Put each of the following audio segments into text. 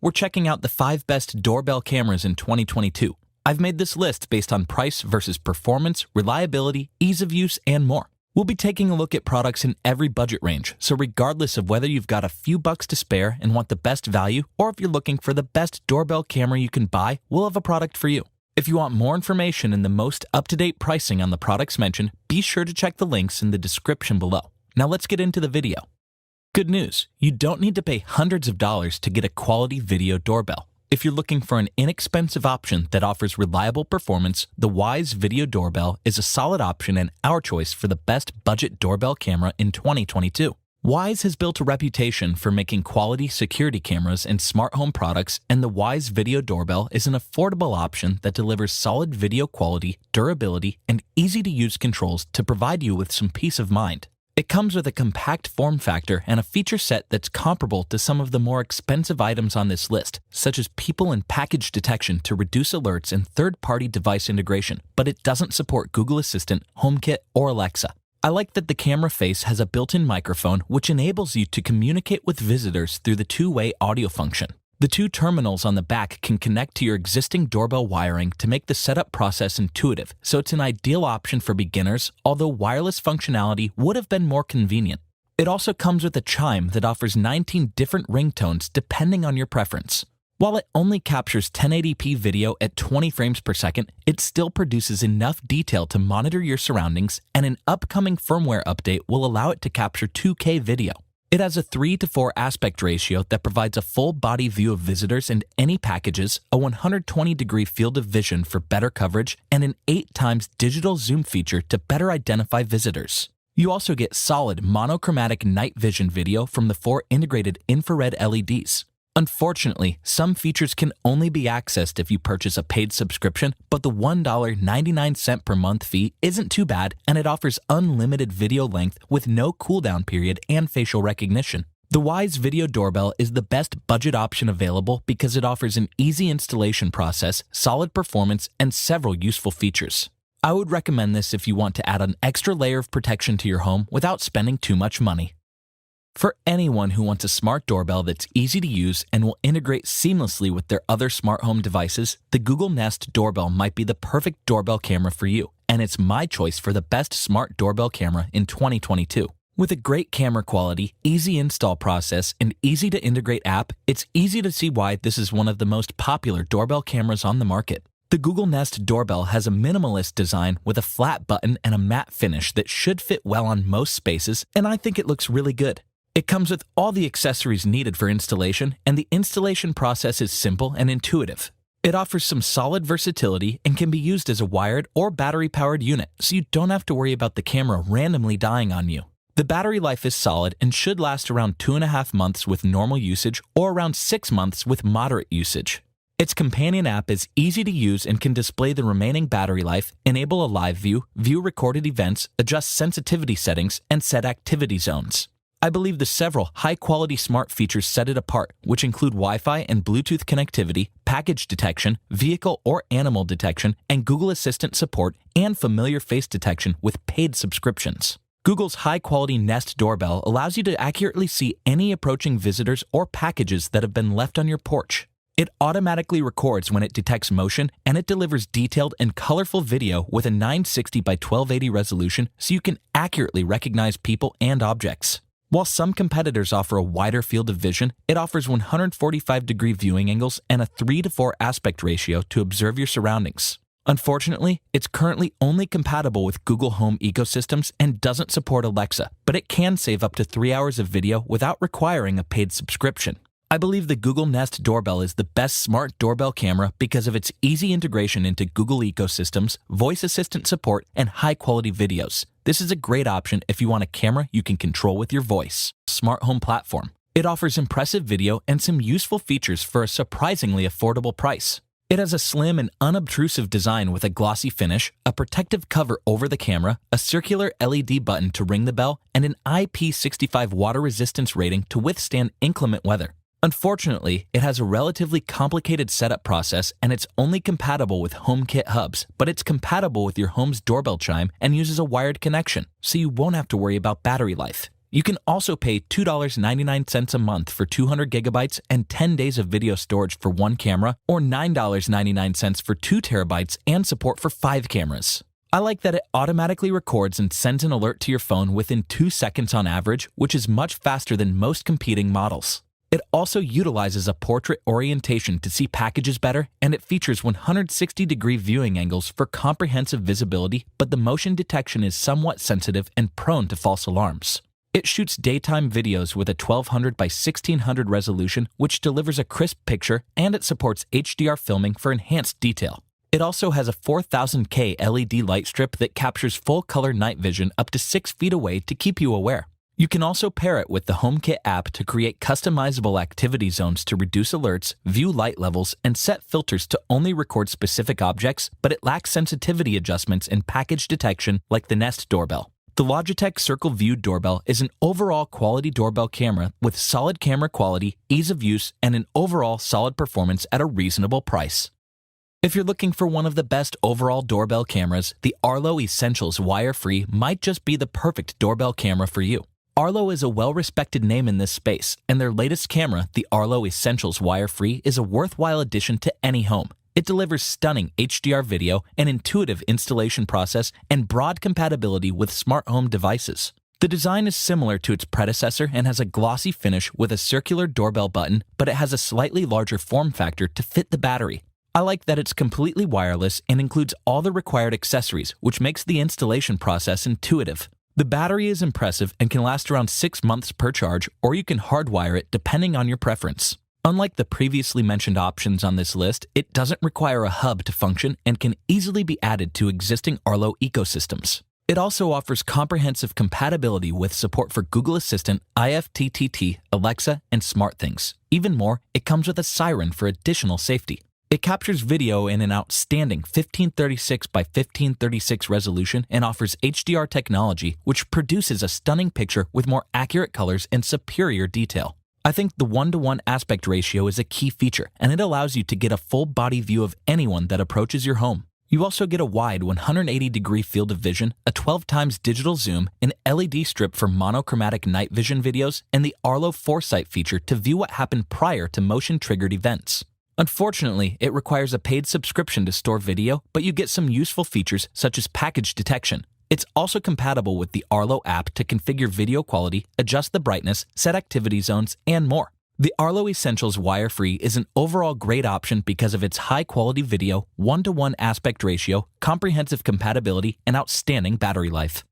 We're checking out the 5 best doorbell cameras in 2022. I've made this list based on price versus performance, reliability, ease of use, and more. We'll be taking a look at products in every budget range, so regardless of whether you've got a few bucks to spare and want the best value, or if you're looking for the best doorbell camera you can buy, we'll have a product for you. If you want more information and the most up-to-date pricing on the products mentioned, be sure to check the links in the description below. Now let's get into the video. Good news, you don't need to pay hundreds of dollars to get a quality video doorbell. If you're looking for an inexpensive option that offers reliable performance, the Wyze Video Doorbell is a solid option and our choice for the best budget doorbell camera in 2022. Wyze has built a reputation for making quality security cameras and smart home products, and the Wyze Video Doorbell is an affordable option that delivers solid video quality, durability, and easy-to-use controls to provide you with some peace of mind. It comes with a compact form factor and a feature set that's comparable to some of the more expensive items on this list, such as people and package detection to reduce alerts and third-party device integration, but it doesn't support Google Assistant, HomeKit, or Alexa. I like that the camera face has a built-in microphone which enables you to communicate with visitors through the two-way audio function. The 2 terminals on the back can connect to your existing doorbell wiring to make the setup process intuitive, so it's an ideal option for beginners, although wireless functionality would have been more convenient. It also comes with a chime that offers 19 different ringtones depending on your preference. While it only captures 1080p video at 20 frames per second, it still produces enough detail to monitor your surroundings, and an upcoming firmware update will allow it to capture 2K video. It has a 3:4 aspect ratio that provides a full body view of visitors and any packages, a 120-degree field of vision for better coverage, and an 8x digital zoom feature to better identify visitors. You also get solid monochromatic night vision video from the 4 integrated infrared LEDs. Unfortunately, some features can only be accessed if you purchase a paid subscription, but the $1.99 per month fee isn't too bad, and it offers unlimited video length with no cooldown period and facial recognition. The Wyze Video Doorbell is the best budget option available because it offers an easy installation process, solid performance, and several useful features. I would recommend this if you want to add an extra layer of protection to your home without spending too much money. For anyone who wants a smart doorbell that's easy to use and will integrate seamlessly with their other smart home devices, the Google Nest Doorbell might be the perfect doorbell camera for you, and it's my choice for the best smart doorbell camera in 2022. With a great camera quality, easy install process, and easy to integrate app, it's easy to see why this is one of the most popular doorbell cameras on the market. The Google Nest Doorbell has a minimalist design with a flat button and a matte finish that should fit well on most spaces, and I think it looks really good. It comes with all the accessories needed for installation, and the installation process is simple and intuitive. It offers some solid versatility and can be used as a wired or battery-powered unit, so you don't have to worry about the camera randomly dying on you. The battery life is solid and should last around 2.5 months with normal usage or around 6 months with moderate usage. Its companion app is easy to use and can display the remaining battery life, enable a live view, view recorded events, adjust sensitivity settings, and set activity zones. I believe the several high-quality smart features set it apart, which include Wi-Fi and Bluetooth connectivity, package detection, vehicle or animal detection, and Google Assistant support, and familiar face detection with paid subscriptions. Google's high-quality Nest Doorbell allows you to accurately see any approaching visitors or packages that have been left on your porch. It automatically records when it detects motion, and it delivers detailed and colorful video with a 960 by 1280 resolution so you can accurately recognize people and objects. While some competitors offer a wider field of vision, it offers 145-degree viewing angles and a 3:4 aspect ratio to observe your surroundings. Unfortunately, it's currently only compatible with Google Home ecosystems and doesn't support Alexa, but it can save up to 3 hours of video without requiring a paid subscription. I believe the Google Nest Doorbell is the best smart doorbell camera because of its easy integration into Google ecosystems, voice assistant support, and high-quality videos. This is a great option if you want a camera you can control with your voice. Smart home platform. It offers impressive video and some useful features for a surprisingly affordable price. It has a slim and unobtrusive design with a glossy finish, a protective cover over the camera, a circular LED button to ring the bell, and an IP65 water resistance rating to withstand inclement weather. Unfortunately, it has a relatively complicated setup process and it's only compatible with HomeKit hubs, but it's compatible with your home's doorbell chime and uses a wired connection, so you won't have to worry about battery life. You can also pay $2.99 a month for 200 gigabytes and 10 days of video storage for one camera, or $9.99 for 2 terabytes and support for 5 cameras. I like that it automatically records and sends an alert to your phone within 2 seconds on average, which is much faster than most competing models. It also utilizes a portrait orientation to see packages better, and it features 160-degree viewing angles for comprehensive visibility, but the motion detection is somewhat sensitive and prone to false alarms. It shoots daytime videos with a 1200 by 1600 resolution, which delivers a crisp picture, and it supports HDR filming for enhanced detail. It also has a 4000K LED light strip that captures full-color night vision up to 6 feet away to keep you aware. You can also pair it with the HomeKit app to create customizable activity zones to reduce alerts, view light levels, and set filters to only record specific objects, but it lacks sensitivity adjustments and package detection like the Nest doorbell. The Logitech Circle View doorbell is an overall quality doorbell camera with solid camera quality, ease of use, and an overall solid performance at a reasonable price. If you're looking for one of the best overall doorbell cameras, the Arlo Essentials wire-free might just be the perfect doorbell camera for you. Arlo is a well-respected name in this space, and their latest camera, the Arlo Essentials wire-free, is a worthwhile addition to any home. It delivers stunning HDR video, an intuitive installation process, and broad compatibility with smart home devices. The design is similar to its predecessor and has a glossy finish with a circular doorbell button, but it has a slightly larger form factor to fit the battery. I like that it's completely wireless and includes all the required accessories, which makes the installation process intuitive. The battery is impressive and can last around 6 months per charge, or you can hardwire it depending on your preference. Unlike the previously mentioned options on this list, it doesn't require a hub to function and can easily be added to existing Arlo ecosystems. It also offers comprehensive compatibility with support for Google Assistant, IFTTT, Alexa, and SmartThings. Even more, it comes with a siren for additional safety. It captures video in an outstanding 1536 by 1536 resolution and offers HDR technology, which produces a stunning picture with more accurate colors and superior detail. I think the 1:1 aspect ratio is a key feature, and it allows you to get a full body view of anyone that approaches your home. You also get a wide 180-degree field of vision, a 12 times digital zoom, an LED strip for monochromatic night vision videos, and the Arlo Foresight feature to view what happened prior to motion-triggered events. Unfortunately, it requires a paid subscription to store video, but you get some useful features such as package detection. It's also compatible with the Arlo app to configure video quality, adjust the brightness, set activity zones, and more. The Arlo Essentials wire-free is an overall great option because of its high-quality video, 1:1 aspect ratio, comprehensive compatibility, and outstanding battery life.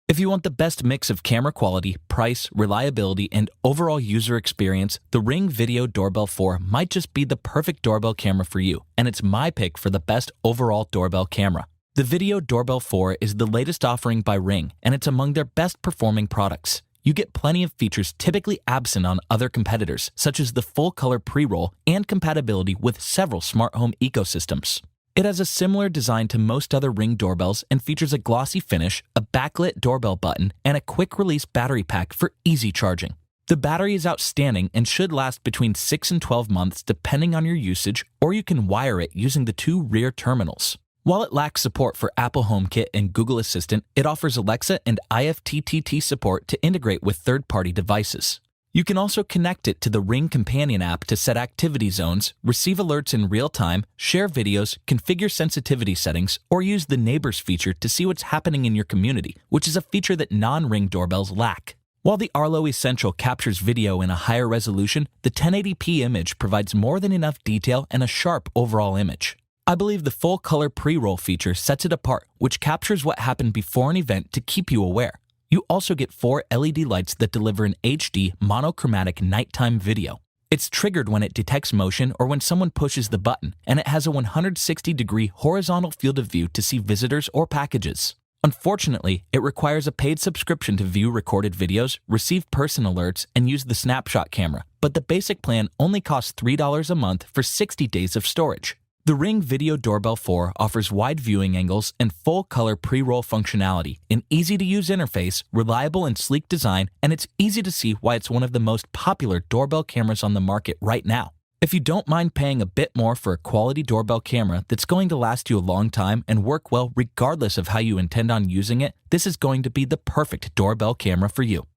If you want the best mix of camera quality, price, reliability, and overall user experience, the Ring Video Doorbell 4 might just be the perfect doorbell camera for you, and it's my pick for the best overall doorbell camera. The Video Doorbell 4 is the latest offering by Ring, and it's among their best-performing products. You get plenty of features typically absent on other competitors, such as the full-color pre-roll and compatibility with several smart home ecosystems. It has a similar design to most other Ring doorbells and features a glossy finish, a backlit doorbell button, and a quick-release battery pack for easy charging. The battery is outstanding and should last between 6 and 12 months depending on your usage, or you can wire it using the 2 rear terminals. While it lacks support for Apple HomeKit and Google Assistant, it offers Alexa and IFTTT support to integrate with third-party devices. You can also connect it to the Ring Companion app to set activity zones, receive alerts in real time, share videos, configure sensitivity settings, or use the Neighbors feature to see what's happening in your community, which is a feature that non-Ring doorbells lack. While the Arlo Essential captures video in a higher resolution, the 1080p image provides more than enough detail and a sharp overall image. I believe the full-color pre-roll feature sets it apart, which captures what happened before an event to keep you aware. You also get 4 LED lights that deliver an HD monochromatic nighttime video. It's triggered when it detects motion or when someone pushes the button, and it has a 160-degree horizontal field of view to see visitors or packages. Unfortunately, it requires a paid subscription to view recorded videos, receive person alerts, and use the snapshot camera, but the basic plan only costs $3 a month for 60 days of storage. The Ring Video Doorbell 4 offers wide viewing angles and full-color pre-roll functionality, an easy-to-use interface, reliable and sleek design, and it's easy to see why it's one of the most popular doorbell cameras on the market right now. If you don't mind paying a bit more for a quality doorbell camera that's going to last you a long time and work well regardless of how you intend on using it, this is going to be the perfect doorbell camera for you.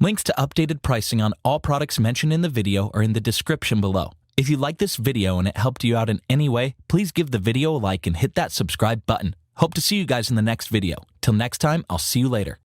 Links to updated pricing on all products mentioned in the video are in the description below. If you like this video and it helped you out in any way, please give the video a like and hit that subscribe button. Hope to see you guys in the next video. Till next time, I'll see you later.